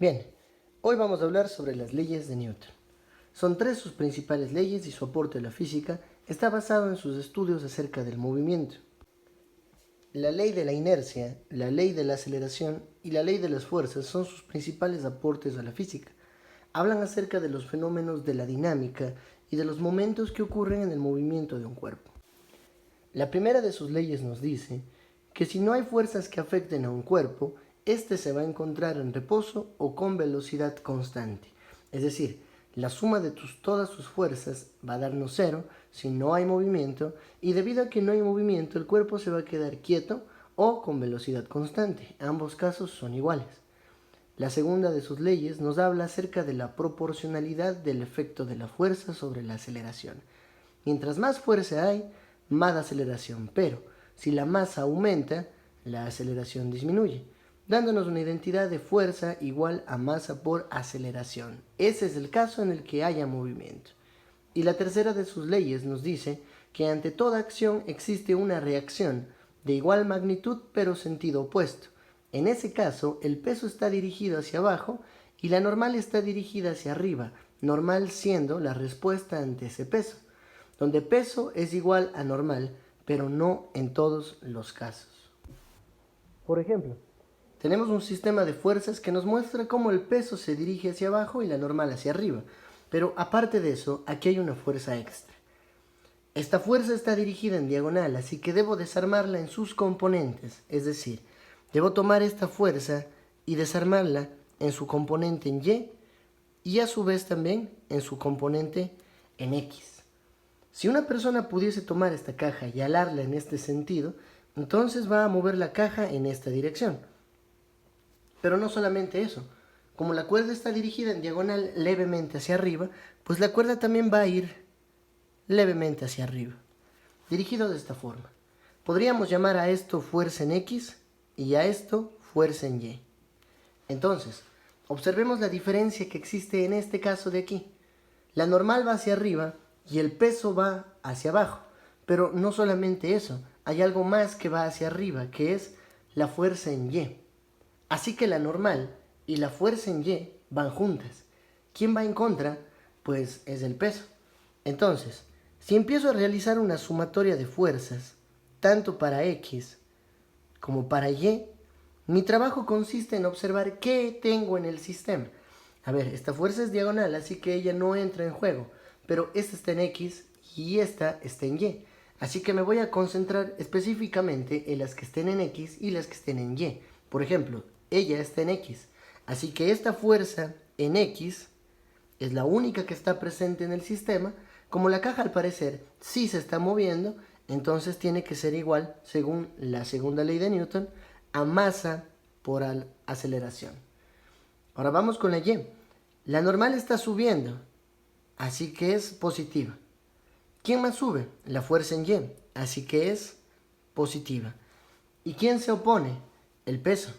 Bien, hoy vamos a hablar sobre las leyes de Newton. Son tres sus principales leyes y su aporte a la física está basado en sus estudios acerca del movimiento. La ley de la inercia, la ley de la aceleración y la ley de las fuerzas son sus principales aportes a la física. Hablan acerca de los fenómenos de la dinámica y de los momentos que ocurren en el movimiento de un cuerpo. La primera de sus leyes nos dice que si no hay fuerzas que afecten a un cuerpo, éste se va a encontrar en reposo o con velocidad constante. Es decir, la suma de todas sus fuerzas va a darnos cero si no hay movimiento, y debido a que no hay movimiento, el cuerpo se va a quedar quieto o con velocidad constante. Ambos casos son iguales. La segunda de sus leyes nos habla acerca de la proporcionalidad del efecto de la fuerza sobre la aceleración. Mientras más fuerza hay, más aceleración, pero si la masa aumenta, la aceleración disminuye, dándonos una identidad de fuerza igual a masa por aceleración. Ese es el caso en el que haya movimiento. Y la tercera de sus leyes nos dice que ante toda acción existe una reacción de igual magnitud pero sentido opuesto. En ese caso, el peso está dirigido hacia abajo y la normal está dirigida hacia arriba, normal siendo la respuesta ante ese peso, donde peso es igual a normal, pero no en todos los casos. Por ejemplo, tenemos un sistema de fuerzas que nos muestra cómo el peso se dirige hacia abajo y la normal hacia arriba, pero aparte de eso, aquí hay una fuerza extra. Esta fuerza está dirigida en diagonal, así que debo desarmarla en sus componentes, es decir, debo tomar esta fuerza y desarmarla en su componente en y a su vez también en su componente en X. Si una persona pudiese tomar esta caja y alarla en este sentido, entonces va a mover la caja en esta dirección. Pero no solamente eso. Como la cuerda está dirigida en diagonal levemente hacia arriba, pues la cuerda también va a ir levemente hacia arriba, dirigido de esta forma. Podríamos llamar a esto fuerza en X y a esto fuerza en Y. Entonces, observemos la diferencia que existe en este caso de aquí. La normal va hacia arriba y el peso va hacia abajo. Pero no solamente eso, hay algo más que va hacia arriba, que es la fuerza en Y. Así que la normal y la fuerza en Y van juntas. ¿Quién va en contra? Pues es el peso. Entonces, si empiezo a realizar una sumatoria de fuerzas, tanto para X como para Y, mi trabajo consiste en observar qué tengo en el sistema. A ver, esta fuerza es diagonal, así que ella no entra en juego, pero esta está en X y esta está en Y. Así que me voy a concentrar específicamente en las que estén en X y las que estén en Y. Por ejemplo, ella está en X, así que esta fuerza en X es la única que está presente en el sistema. Como la caja al parecer sí se está moviendo, entonces tiene que ser igual, según la segunda ley de Newton, a masa por aceleración. Ahora vamos con la Y. La normal está subiendo, así que es positiva. ¿Quién más sube? La fuerza en Y, así que es positiva. ¿Y quién se opone? El peso.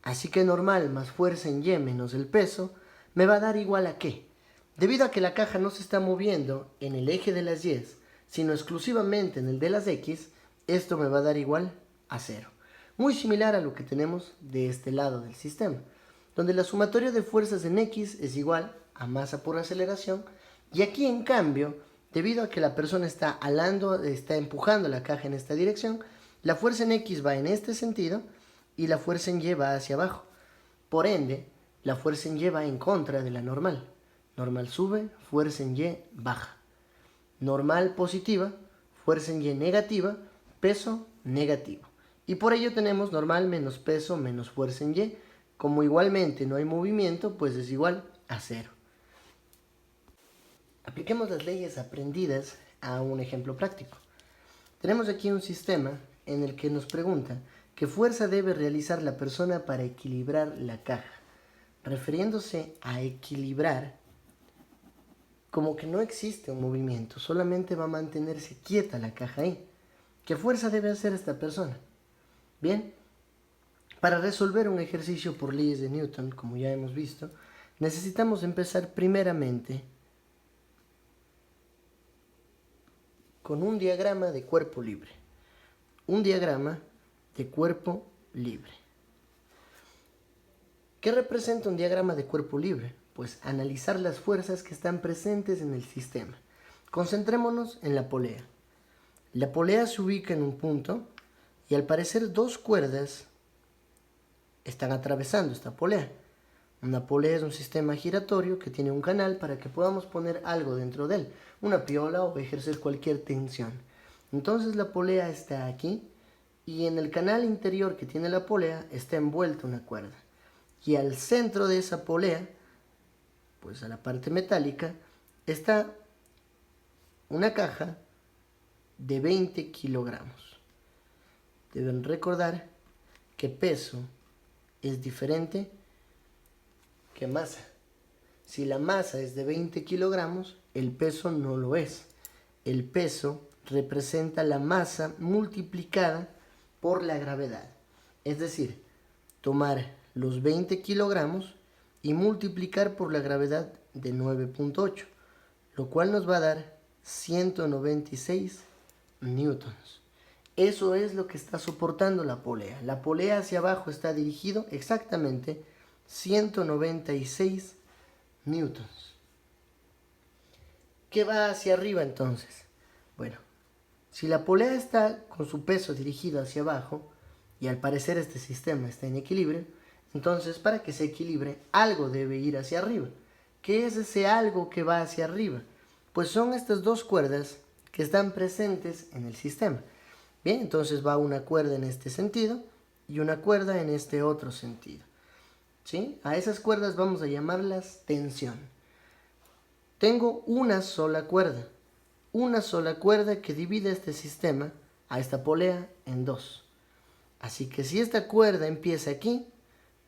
Así que normal más fuerza en Y menos el peso me va a dar igual a qué. Debido a que la caja no se está moviendo en el eje de las Y, sino exclusivamente en el de las X, esto me va a dar igual a 0. Muy similar a lo que tenemos de este lado del sistema, donde la sumatoria de fuerzas en X es igual a masa por aceleración, y aquí en cambio, debido a que la persona está empujando la caja en esta dirección, la fuerza en X va en este sentido y la fuerza en Y va hacia abajo. Por ende, la fuerza en Y va en contra de la normal. Normal sube, fuerza en Y baja. Normal positiva, fuerza en Y negativa, peso negativo. Y por ello tenemos normal menos peso menos fuerza en Y. Como igualmente no hay movimiento, pues es igual a 0. Apliquemos las leyes aprendidas a un ejemplo práctico. Tenemos aquí un sistema en el que nos pregunta qué fuerza debe realizar la persona para equilibrar la caja. Refiriéndose a equilibrar, como que no existe un movimiento, solamente va a mantenerse quieta la caja ahí. ¿Qué fuerza debe hacer esta persona? Bien, para resolver un ejercicio por leyes de Newton, como ya hemos visto, necesitamos empezar primeramente con un diagrama de cuerpo libre. Un diagrama de cuerpo libre. ¿Qué representa un diagrama de cuerpo libre? Pues analizar las fuerzas que están presentes en el sistema. Concentrémonos en la polea. La polea se ubica en un punto y al parecer dos cuerdas están atravesando esta polea. Una polea es un sistema giratorio que tiene un canal para que podamos poner algo dentro de él, una piola o ejercer cualquier tensión. Entonces la polea está aquí y en el canal interior que tiene la polea está envuelta una cuerda. Y al centro de esa polea, pues a la parte metálica, está una caja de 20 kilogramos. Deben recordar que peso es diferente que masa. Si la masa es de 20 kilogramos, el peso no lo es. El peso representa la masa multiplicada por la gravedad. Es decir, tomar los 20 kilogramos y multiplicar por la gravedad de 9.8, lo cual nos va a dar 196 newtons. Eso es lo que está soportando la polea. La polea hacia abajo está dirigido exactamente 196 newtons. ¿Qué va hacia arriba entonces? Bueno, si la polea está con su peso dirigido hacia abajo, y al parecer este sistema está en equilibrio, entonces para que se equilibre, algo debe ir hacia arriba. ¿Qué es ese algo que va hacia arriba? Pues son estas dos cuerdas que están presentes en el sistema. Bien, entonces va una cuerda en este sentido y una cuerda en este otro sentido. ¿Sí? A esas cuerdas vamos a llamarlas tensión. Tengo una sola cuerda que divide este sistema, a esta polea, en dos. Así que si esta cuerda empieza aquí,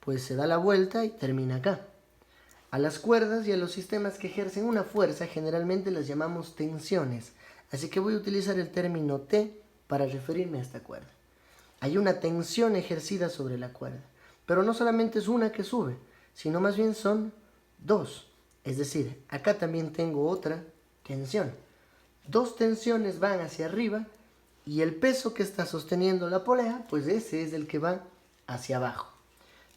pues se da la vuelta y termina acá. A las cuerdas y a los sistemas que ejercen una fuerza generalmente las llamamos tensiones. Así que voy a utilizar el término T para referirme a esta cuerda. Hay una tensión ejercida sobre la cuerda, pero no solamente es una que sube, sino más bien son dos. Es decir, acá también tengo otra tensión. Dos tensiones van hacia arriba y el peso que está sosteniendo la polea, pues ese es el que va hacia abajo.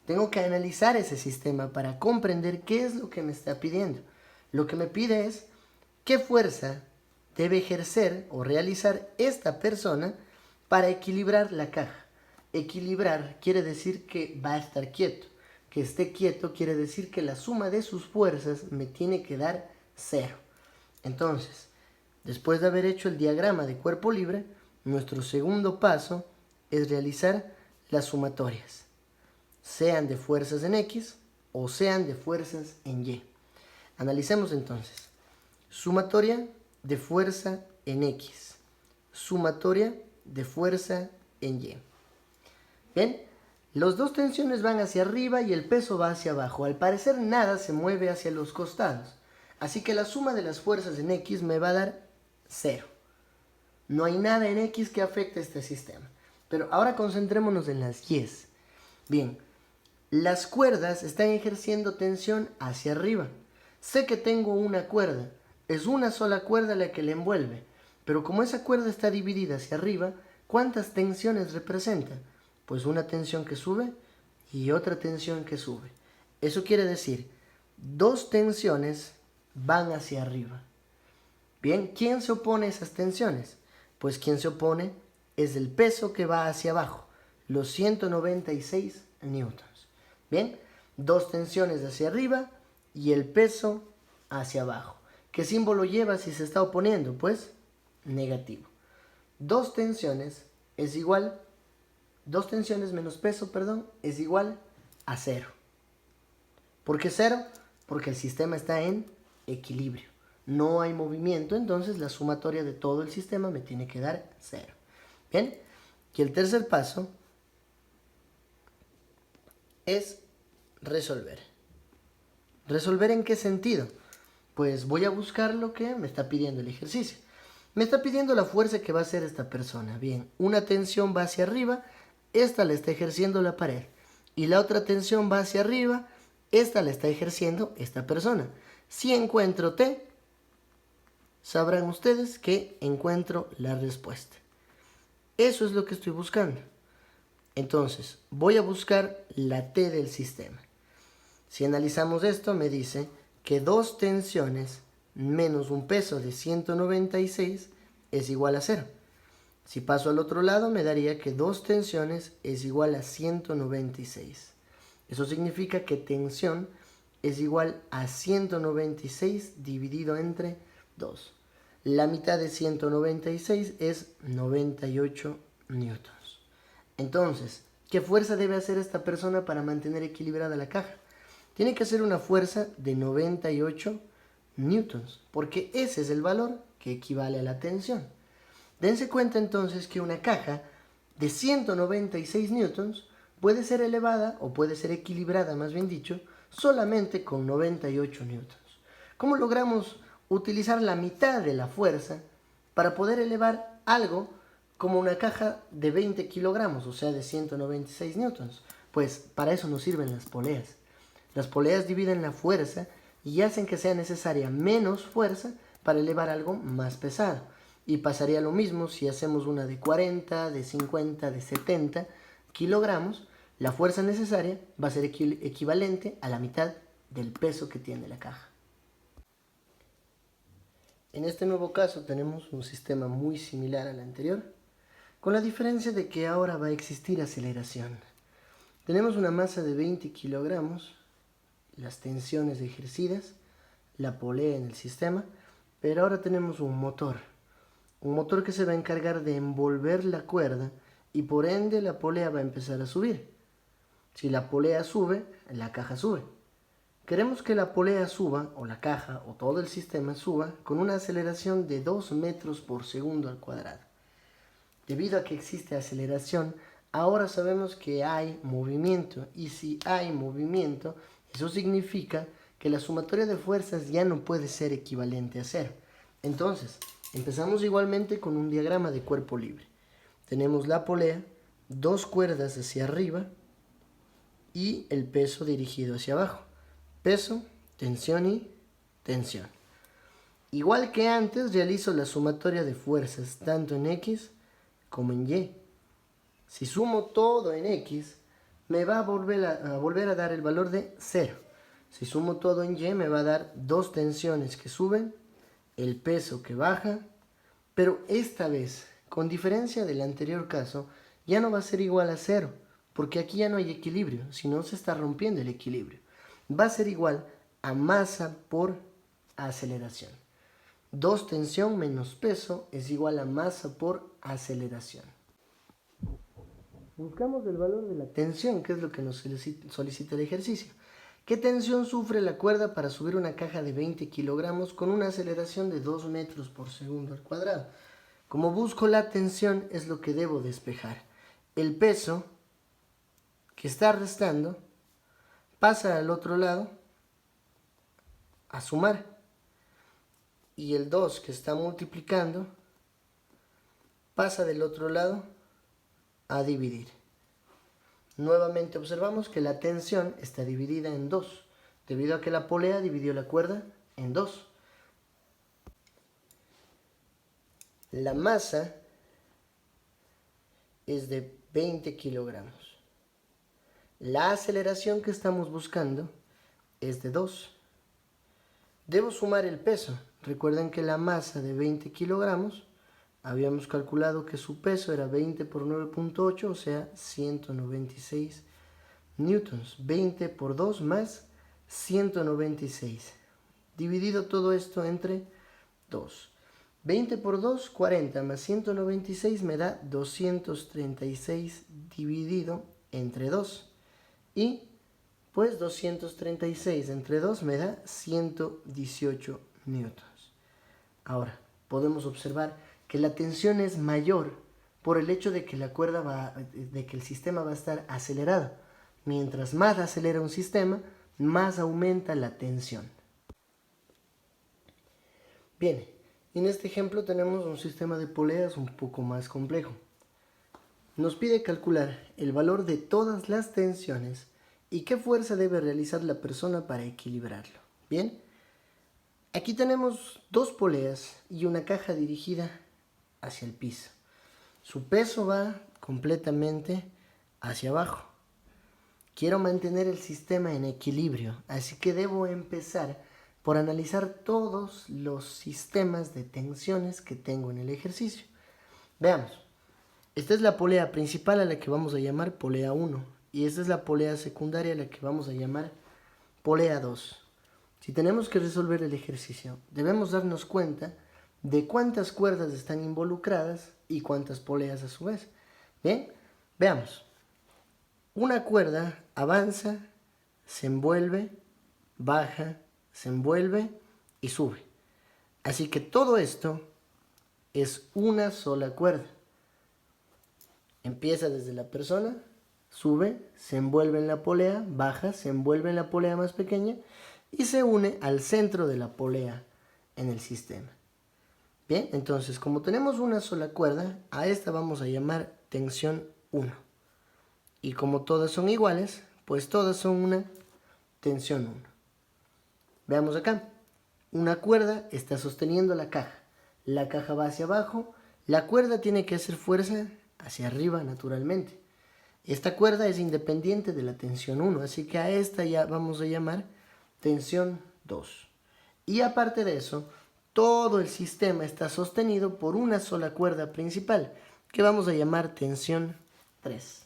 Tengo que analizar ese sistema para comprender qué es lo que me está pidiendo. Lo que me pide es qué fuerza debe ejercer o realizar esta persona para equilibrar la caja. Equilibrar quiere decir que va a estar quieto. Que esté quieto quiere decir que la suma de sus fuerzas me tiene que dar 0. Entonces, después de haber hecho el diagrama de cuerpo libre, nuestro segundo paso es realizar las sumatorias, sean de fuerzas en X o sean de fuerzas en Y. Analicemos entonces. Sumatoria de fuerza en X. Sumatoria de fuerza en Y. Bien, las dos tensiones van hacia arriba y el peso va hacia abajo. Al parecer nada se mueve hacia los costados. Así que la suma de las fuerzas en X me va a dar 0. No hay nada en X que afecte a este sistema. Pero ahora concentrémonos en las Y's. Bien, las cuerdas están ejerciendo tensión hacia arriba. Sé que tengo una cuerda. Es una sola cuerda la que la envuelve. Pero como esa cuerda está dividida hacia arriba, ¿cuántas tensiones representa? Pues una tensión que sube y otra tensión que sube. Eso quiere decir, dos tensiones van hacia arriba. Bien, ¿quién se opone a esas tensiones? Pues quien se opone es el peso que va hacia abajo, los 196 newtons. Bien, dos tensiones hacia arriba y el peso hacia abajo. ¿Qué símbolo lleva si se está oponiendo? Pues negativo. Dos tensiones menos peso, es igual a 0. ¿Por qué 0? Porque el sistema está en equilibrio. No hay movimiento, entonces la sumatoria de todo el sistema me tiene que dar 0. Bien, y el tercer paso es resolver. ¿Resolver en qué sentido? Pues voy a buscar lo que me está pidiendo el ejercicio. Me está pidiendo la fuerza que va a hacer esta persona. Bien, una tensión va hacia arriba, esta la está ejerciendo la pared. Y la otra tensión va hacia arriba, esta la está ejerciendo esta persona. Si encuentro T, sabrán ustedes que encuentro la respuesta. Eso es lo que estoy buscando. Entonces, voy a buscar la T del sistema. Si analizamos esto, me dice que 2 tensiones menos un peso de 196 es igual a 0. Si paso al otro lado, me daría que 2 tensiones es igual a 196. Eso significa que tensión es igual a 196 dividido entre 2. La mitad de 196 es 98 newtons. Entonces, ¿qué fuerza debe hacer esta persona para mantener equilibrada la caja? Tiene que hacer una fuerza de 98 newtons, porque ese es el valor que equivale a la tensión. Dense cuenta entonces que una caja de 196 newtons puede ser elevada, o puede ser equilibrada más bien dicho, solamente con 98 newtons. ¿Cómo logramos utilizar la mitad de la fuerza para poder elevar algo como una caja de 20 kilogramos, o sea de 196 newtons? Pues para eso nos sirven las poleas. Las poleas dividen la fuerza y hacen que sea necesaria menos fuerza para elevar algo más pesado. Y pasaría lo mismo si hacemos una de 40, de 50, de 70 kilogramos. La fuerza necesaria va a ser equivalente a la mitad del peso que tiene la caja. En este nuevo caso tenemos un sistema muy similar al anterior, con la diferencia de que ahora va a existir aceleración. Tenemos una masa de 20 kilogramos, las tensiones ejercidas, la polea en el sistema, pero ahora tenemos un motor que se va a encargar de envolver la cuerda y por ende la polea va a empezar a subir. Si la polea sube, la caja sube. Queremos que la polea suba, o la caja, o todo el sistema suba, con una aceleración de 2 metros por segundo al cuadrado. Debido a que existe aceleración, ahora sabemos que hay movimiento, y si hay movimiento, eso significa que la sumatoria de fuerzas ya no puede ser equivalente a 0. Entonces, empezamos igualmente con un diagrama de cuerpo libre. Tenemos la polea, 2 cuerdas hacia arriba y el peso dirigido hacia abajo. Peso, tensión y tensión. Igual que antes, realizo la sumatoria de fuerzas tanto en X como en Y. Si sumo todo en X, me va a volver a dar el valor de 0. Si sumo todo en Y, me va a dar 2 tensiones que suben, el peso que baja, pero esta vez, con diferencia del anterior caso, ya no va a ser igual a 0, porque aquí ya no hay equilibrio, sino se está rompiendo el equilibrio. Va a ser igual a masa por aceleración. 2 tensión menos peso es igual a masa por aceleración. Buscamos el valor de la tensión, que es lo que nos solicita el ejercicio. ¿Qué tensión sufre la cuerda para subir una caja de 20 kilogramos con una aceleración de 2 metros por segundo al cuadrado? Como busco la tensión, es lo que debo despejar. El peso que está restando pasa al otro lado a sumar. Y el 2 que está multiplicando pasa del otro lado a dividir. Nuevamente observamos que la tensión está dividida en 2, debido a que la polea dividió la cuerda en 2. La masa es de 20 kilogramos. La aceleración que estamos buscando es de 2. Debo sumar el peso. Recuerden que la masa de 20 kilogramos, habíamos calculado que su peso era 20 por 9.8, o sea, 196 newtons. 20 por 2 más 196. Dividido todo esto entre 2. 20 por 2, 40, más 196 me da 236 dividido entre 2. Y pues 236 entre 2 me da 118 newtons. Ahora, podemos observar que la tensión es mayor por el hecho de que de que el sistema va a estar acelerado. Mientras más acelera un sistema, más aumenta la tensión. Bien, en este ejemplo tenemos un sistema de poleas un poco más complejo. Nos pide calcular el valor de todas las tensiones y qué fuerza debe realizar la persona para equilibrarlo. Bien, aquí tenemos 2 poleas y una caja dirigida hacia el piso. Su peso va completamente hacia abajo. Quiero mantener el sistema en equilibrio, así que debo empezar por analizar todos los sistemas de tensiones que tengo en el ejercicio. Veamos. Esta es la polea principal a la que vamos a llamar polea 1 y esta es la polea secundaria a la que vamos a llamar polea 2. Si tenemos que resolver el ejercicio, debemos darnos cuenta de cuántas cuerdas están involucradas y cuántas poleas a su vez. Bien, veamos. Una cuerda avanza, se envuelve, baja, se envuelve y sube. Así que todo esto es una sola cuerda. Empieza desde la persona, sube, se envuelve en la polea, baja, se envuelve en la polea más pequeña y se une al centro de la polea en el sistema. Bien, entonces como tenemos una sola cuerda, a esta vamos a llamar tensión 1. Y como todas son iguales, pues todas son una tensión 1. Veamos acá. Una cuerda está sosteniendo la caja. La caja va hacia abajo. La cuerda tiene que hacer fuerza hacia arriba naturalmente. Esta cuerda es independiente de la tensión 1, así que a esta ya vamos a llamar tensión 2. Y aparte de eso, todo el sistema está sostenido por una sola cuerda principal, que vamos a llamar tensión 3.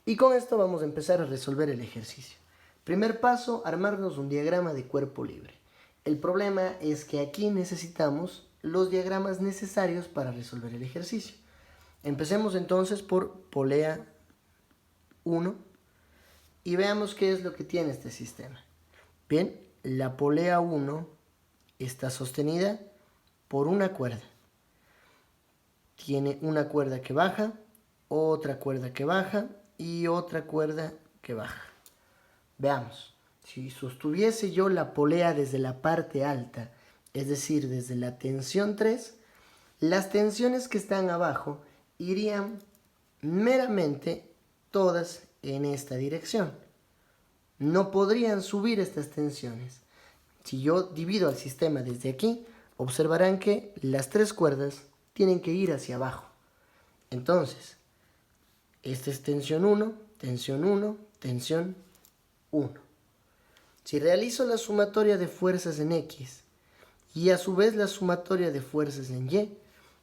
Y con esto vamos a empezar a resolver el ejercicio. Primer paso, armarnos un diagrama de cuerpo libre. El problema es que aquí necesitamos los diagramas necesarios para resolver el ejercicio. Empecemos entonces por polea 1 y veamos qué es lo que tiene este sistema. Bien, la polea 1 está sostenida por una cuerda. Tiene una cuerda que baja, otra cuerda que baja y otra cuerda que baja. Veamos, si sostuviese yo la polea desde la parte alta, es decir, desde la tensión 3, las tensiones que están abajo irían meramente todas en esta dirección. No podrían subir estas tensiones. Si yo divido al sistema desde aquí, observarán que las tres cuerdas tienen que ir hacia abajo. Entonces, esta es tensión 1, tensión 1, tensión 1. Si realizo la sumatoria de fuerzas en X y a su vez la sumatoria de fuerzas en Y,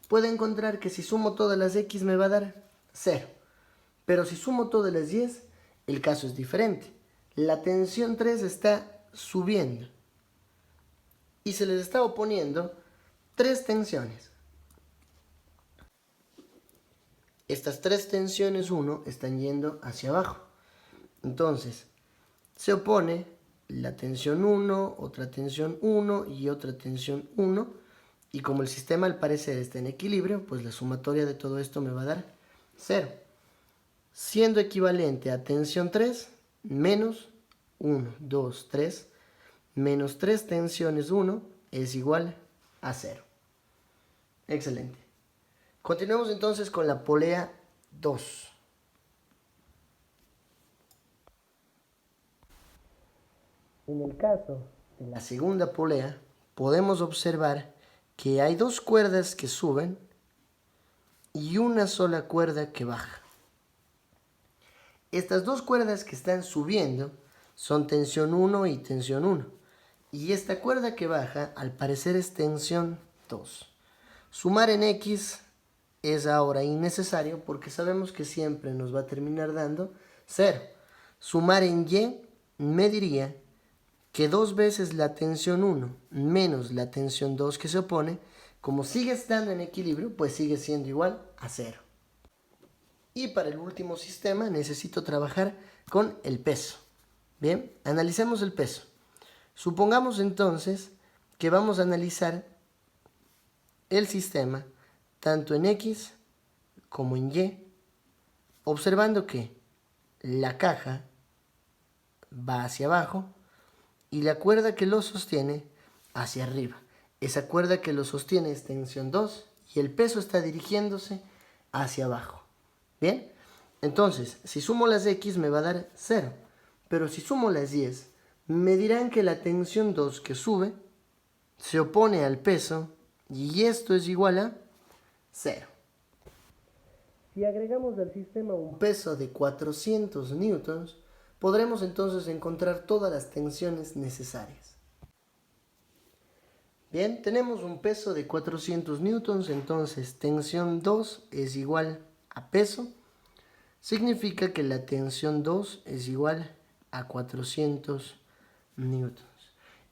puedo encontrar que si sumo todas las X me va a dar 0. Pero si sumo todas las Y, el caso es diferente. La tensión 3 está subiendo y se les está oponiendo tres tensiones. Estas tres tensiones 1 están yendo hacia abajo. Entonces, se opone la tensión 1, otra tensión 1 y otra tensión 1. Y como el sistema al parecer está en equilibrio, pues la sumatoria de todo esto me va a dar 0. Siendo equivalente a tensión 3 menos 1, 2, 3, menos 3 tensiones 1 es igual a 0. Excelente. Continuemos entonces con la polea 2. En el caso de la segunda polea, podemos observar que hay dos cuerdas que suben y una sola cuerda que baja. Estas dos cuerdas que están subiendo son tensión 1 y tensión 1. Y esta cuerda que baja, al parecer, es tensión 2. Sumar en X es ahora innecesario porque sabemos que siempre nos va a terminar dando 0. Sumar en Y me diría que 2 veces la tensión 1 menos la tensión 2 que se opone, como sigue estando en equilibrio, pues sigue siendo igual a 0. Y para el último sistema necesito trabajar con el peso. Bien, analicemos el peso. Supongamos entonces que vamos a analizar el sistema tanto en X como en Y, observando que la caja va hacia abajo y la cuerda que lo sostiene hacia arriba. Esa cuerda que lo sostiene es tensión 2 y el peso está dirigiéndose hacia abajo. Bien, entonces si sumo las X me va a dar 0, pero si sumo las Y me dirán que la tensión 2 que sube se opone al peso y esto es igual a 0. Si agregamos al sistema un peso de 400 newtons, podremos entonces encontrar todas las tensiones necesarias. Bien, tenemos un peso de 400 newtons, entonces tensión 2 es igual a peso. Significa que la tensión 2 es igual a 400 newtons.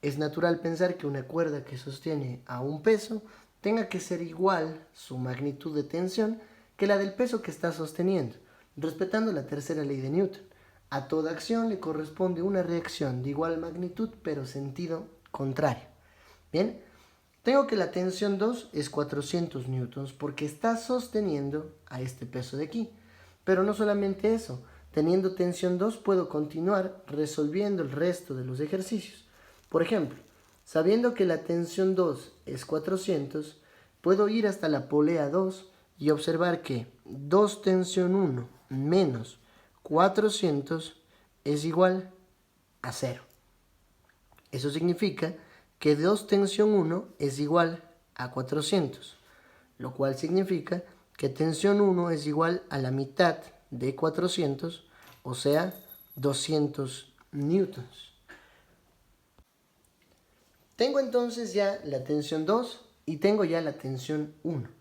Es natural pensar que una cuerda que sostiene a un peso tenga que ser igual su magnitud de tensión que la del peso que está sosteniendo, respetando la tercera ley de Newton. A toda acción le corresponde una reacción de igual magnitud pero sentido contrario. Bien, tengo que la tensión 2 es 400 newtons porque está sosteniendo a este peso de aquí. Pero no solamente eso, teniendo tensión 2 puedo continuar resolviendo el resto de los ejercicios. Por ejemplo, sabiendo que la tensión 2 es 400, puedo ir hasta la polea 2 y observar que 2 tensión 1 menos 400 es igual a 0. Eso significa que 2 tensión 1 es igual a 400, lo cual significa que tensión 1 es igual a la mitad de 400, o sea, 200 newtons. Tengo entonces ya la tensión 2 y tengo ya la tensión 1.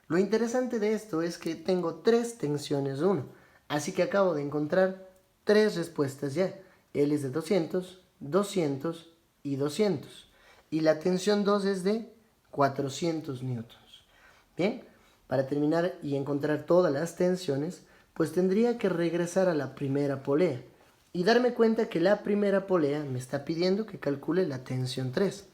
Lo interesante de esto es que tengo 3 tensiones 1, así que acabo de encontrar 3 respuestas ya. L es de 200, 200 y 200. Y la tensión 2 es de 400 newtons. Bien, para terminar y encontrar todas las tensiones, pues tendría que regresar a la primera polea y darme cuenta que la primera polea me está pidiendo que calcule la tensión 3.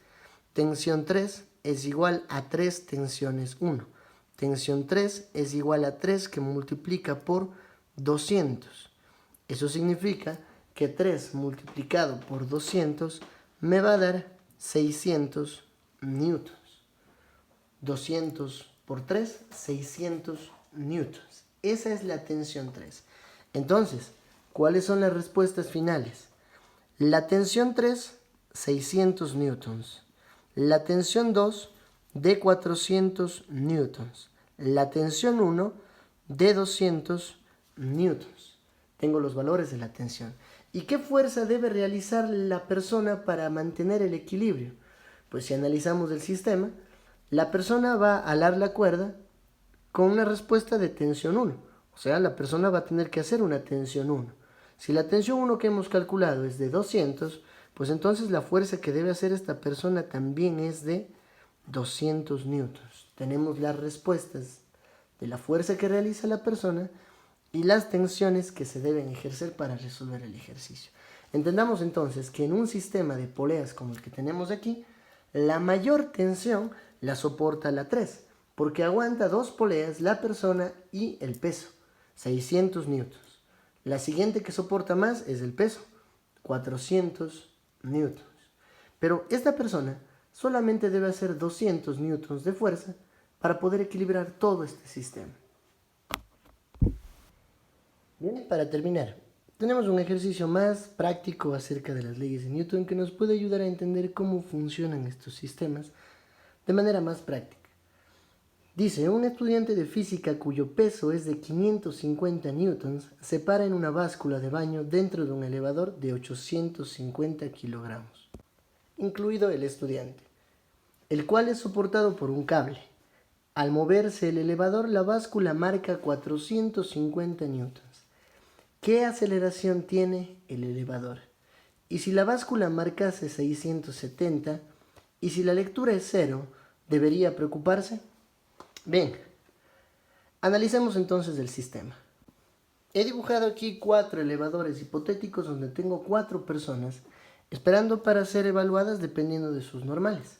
Tensión 3 es igual a 3 tensiones 1. Tensión 3 es igual a 3 que multiplica por 200. Eso significa que 3 multiplicado por 200 me va a dar 600 newtons. 200 por 3, 600 newtons. Esa es la tensión 3. Entonces, ¿cuáles son las respuestas finales? La tensión 3, 600 newtons. La tensión 2, de 400 newtons. La tensión 1, de 200 newtons. Tengo los valores de la tensión. ¿Y qué fuerza debe realizar la persona para mantener el equilibrio? Pues si analizamos el sistema, la persona va a alar la cuerda con una respuesta de tensión 1. O sea, la persona va a tener que hacer una tensión 1. Si la tensión 1 que hemos calculado es de 200, pues entonces la fuerza que debe hacer esta persona también es de 200 newtons. Tenemos las respuestas de la fuerza que realiza la persona y las tensiones que se deben ejercer para resolver el ejercicio. Entendamos entonces que en un sistema de poleas como el que tenemos aquí, la mayor tensión la soporta la 3, porque aguanta 2 poleas, la persona y el peso, 600 newtons. La siguiente que soporta más es el peso, 400 newtons. Pero esta persona solamente debe hacer 200 newtons de fuerza para poder equilibrar todo este sistema. Bien, para terminar, tenemos un ejercicio más práctico acerca de las leyes de Newton que nos puede ayudar a entender cómo funcionan estos sistemas de manera más práctica. Dice, un estudiante de física cuyo peso es de 550 newtons se para en una báscula de baño dentro de un elevador de 850 kilogramos, incluido el estudiante, el cual es soportado por un cable. Al moverse el elevador, la báscula marca 450 newtons. ¿Qué aceleración tiene el elevador? Y si la báscula marcase 670, y si la lectura es 0, ¿debería preocuparse? Bien, analicemos entonces el sistema. He dibujado aquí 4 elevadores hipotéticos donde tengo 4 personas esperando para ser evaluadas dependiendo de sus normales.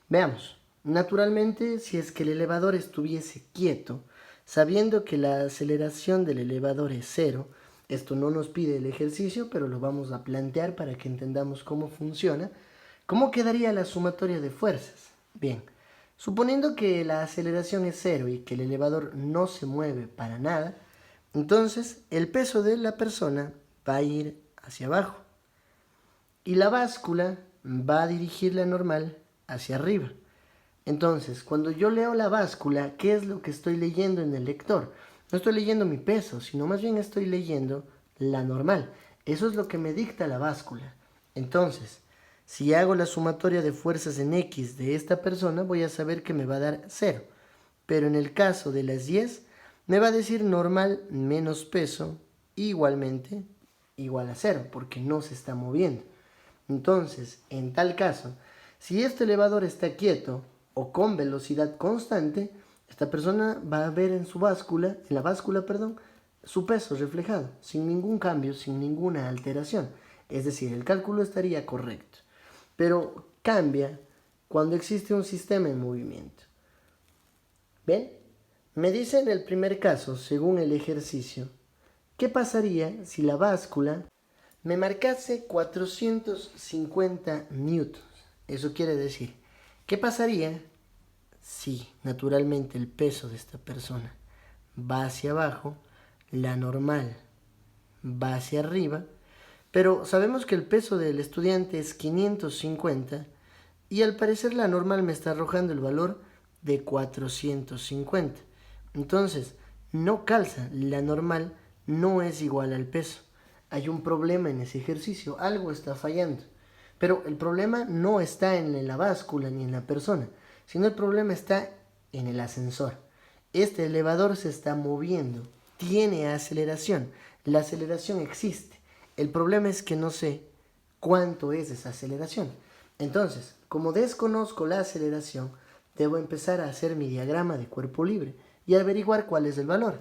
Veamos, naturalmente si es que el elevador estuviese quieto, sabiendo que la aceleración del elevador es 0, esto no nos pide el ejercicio, pero lo vamos a plantear para que entendamos cómo funciona. ¿Cómo quedaría la sumatoria de fuerzas? Bien, suponiendo que la aceleración es 0 y que el elevador no se mueve para nada, entonces el peso de la persona va a ir hacia abajo y la báscula va a dirigir la normal hacia arriba. Entonces, cuando yo leo la báscula, ¿qué es lo que estoy leyendo en el lector? No estoy leyendo mi peso, sino más bien estoy leyendo la normal. Eso es lo que me dicta la báscula. Entonces, si hago la sumatoria de fuerzas en X de esta persona, voy a saber que me va a dar 0. Pero en el caso de las 10, me va a decir normal menos peso igualmente igual a 0, porque no se está moviendo. Entonces, en tal caso, si este elevador está quieto o con velocidad constante, esta persona va a ver en la báscula, su peso reflejado, sin ningún cambio, sin ninguna alteración. Es decir, el cálculo estaría correcto. Pero cambia cuando existe un sistema en movimiento. ¿Ven? Me dice en el primer caso, según el ejercicio, ¿qué pasaría si la báscula me marcase 450 newtons? Eso quiere decir, ¿qué pasaría si naturalmente el peso de esta persona va hacia abajo, la normal va hacia arriba, pero sabemos que el peso del estudiante es 550 y al parecer la normal me está arrojando el valor de 450. Entonces, no calza, la normal no es igual al peso. Hay un problema en ese ejercicio, algo está fallando. Pero el problema no está en la báscula ni en la persona, sino el problema está en el ascensor. Este elevador se está moviendo, tiene aceleración, la aceleración existe. El problema es que no sé cuánto es esa aceleración. Entonces, como desconozco la aceleración, debo empezar a hacer mi diagrama de cuerpo libre y averiguar cuál es el valor.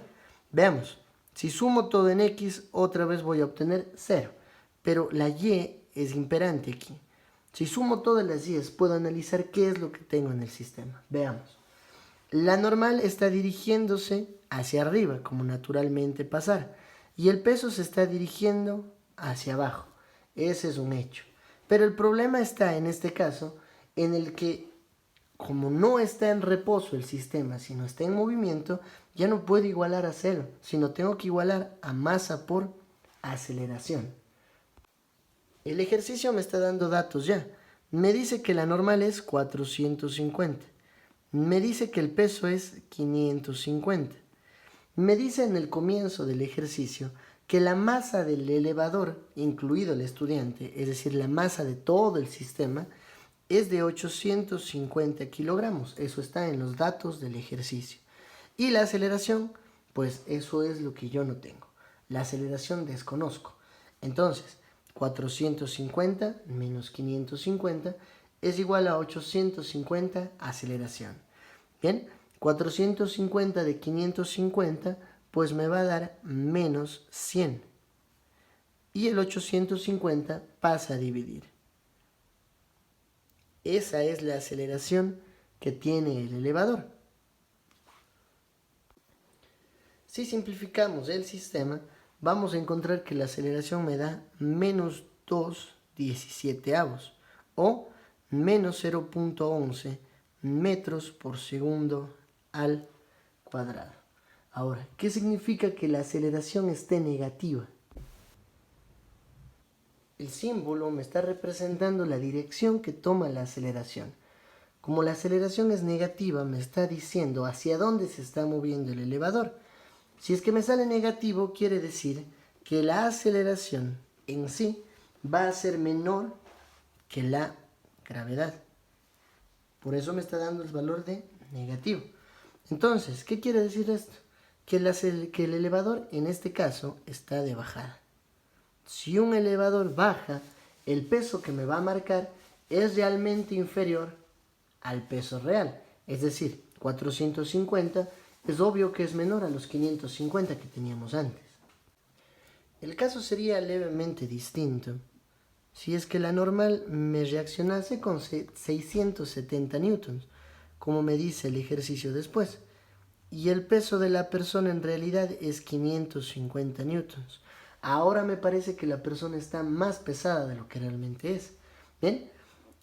Veamos, si sumo todo en X, otra vez voy a obtener 0, pero la Y es imperante aquí. Si sumo todas las Y's, puedo analizar qué es lo que tengo en el sistema. Veamos. La normal está dirigiéndose hacia arriba, como naturalmente pasar, y el peso se está dirigiendo hacia abajo. Ese es un hecho. Pero el problema está, en este caso, en el que, como no está en reposo el sistema, sino está en movimiento, ya no puedo igualar a 0, sino tengo que igualar a masa por aceleración. El ejercicio me está dando datos ya. Me dice que la normal es 450. Me dice que el peso es 550. Me dice en el comienzo del ejercicio que la masa del elevador, incluido el estudiante, es decir, la masa de todo el sistema, es de 850 kilogramos. Eso está en los datos del ejercicio. Y la aceleración, pues eso es lo que yo no tengo. La aceleración desconozco. Entonces, 450 menos 550 es igual a 850 aceleración. Bien, 450 de 550 pues me va a dar menos 100. Y el 850 pasa a dividir. Esa es la aceleración que tiene el elevador. Si simplificamos el sistema, vamos a encontrar que la aceleración me da menos 2/17 o menos 0.11 metros por segundo al cuadrado. Ahora, ¿qué significa que la aceleración esté negativa? El símbolo me está representando la dirección que toma la aceleración. Como la aceleración es negativa, me está diciendo hacia dónde se está moviendo el elevador. Si es que me sale negativo, quiere decir que la aceleración en sí va a ser menor que la gravedad. Por eso me está dando el valor de negativo. Entonces, ¿qué quiere decir esto? Que el elevador en este caso está de bajada. Si un elevador baja, el peso que me va a marcar es realmente inferior al peso real. Es decir, 450 es obvio que es menor a los 550 que teníamos antes. El caso sería levemente distinto si es que la normal me reaccionase con 670 newtons, como me dice el ejercicio después, y el peso de la persona en realidad es 550 newtons. Ahora me parece que la persona está más pesada de lo que realmente es. ¿Bien?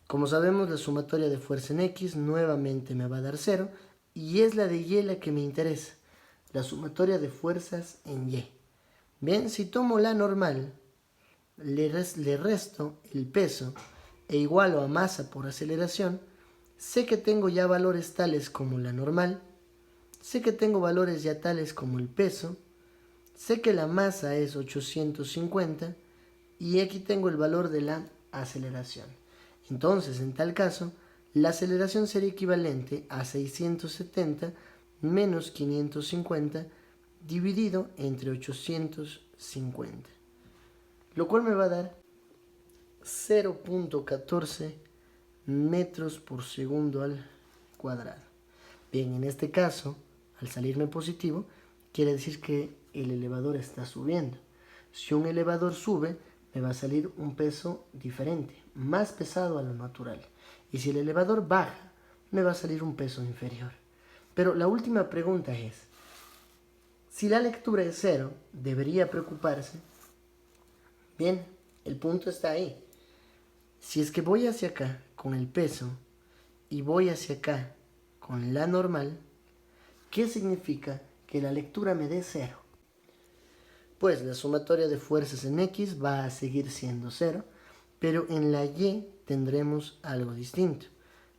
Como sabemos, la sumatoria de fuerza en X nuevamente me va a dar 0, y es la de Y la que me interesa, la sumatoria de fuerzas en Y. Bien, si tomo la normal, le resto el peso e igualo a masa por aceleración, sé que tengo ya valores tales como la normal, sé que tengo valores ya tales como el peso, sé que la masa es 850 y aquí tengo el valor de la aceleración. Entonces, en tal caso, la aceleración sería equivalente a 670 menos 550 dividido entre 850, lo cual me va a dar 0.14 metros por segundo al cuadrado. Bien, en este caso, al salirme positivo, quiere decir que el elevador está subiendo. Si un elevador sube, me va a salir un peso diferente, más pesado a lo natural. Y si el elevador baja, me va a salir un peso inferior. Pero la última pregunta es, si la lectura es 0, ¿debería preocuparse? Bien, el punto está ahí. Si es que voy hacia acá con el peso y voy hacia acá con la normal, ¿qué significa que la lectura me dé 0? Pues la sumatoria de fuerzas en X va a seguir siendo 0, pero en la Y tendremos algo distinto.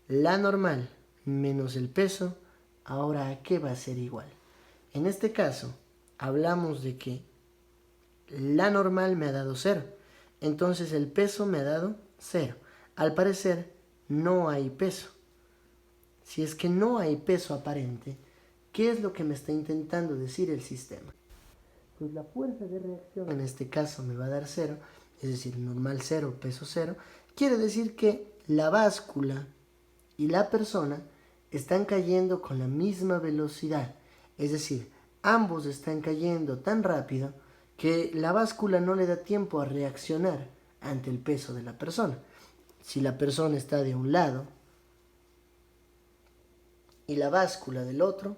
La normal menos el peso, ahora ¿a qué va a ser igual? En este caso, hablamos de que la normal me ha dado 0, entonces el peso me ha dado 0. Al parecer, no hay peso. Si es que no hay peso aparente, ¿qué es lo que me está intentando decir el sistema? Pues la fuerza de reacción en este caso me va a dar 0, es decir, normal 0, peso 0. Quiere decir que la báscula y la persona están cayendo con la misma velocidad. Es decir, ambos están cayendo tan rápido que la báscula no le da tiempo a reaccionar ante el peso de la persona. Si la persona está de un lado y la báscula del otro,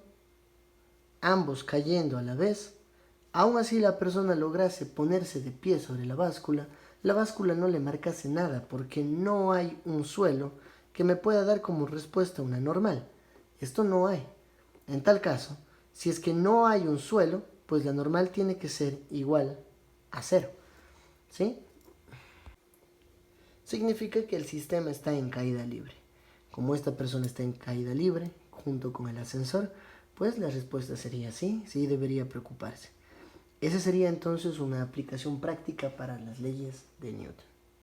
ambos cayendo a la vez, aún así la persona lograse ponerse de pie sobre la báscula no le marcase nada porque no hay un suelo que me pueda dar como respuesta una normal. Esto no hay. En tal caso, si es que no hay un suelo, pues la normal tiene que ser igual a 0. ¿Sí? Significa que el sistema está en caída libre. Como esta persona está en caída libre, junto con el ascensor, pues la respuesta sería sí, sí debería preocuparse. Esa sería entonces una aplicación práctica para las leyes de Newton.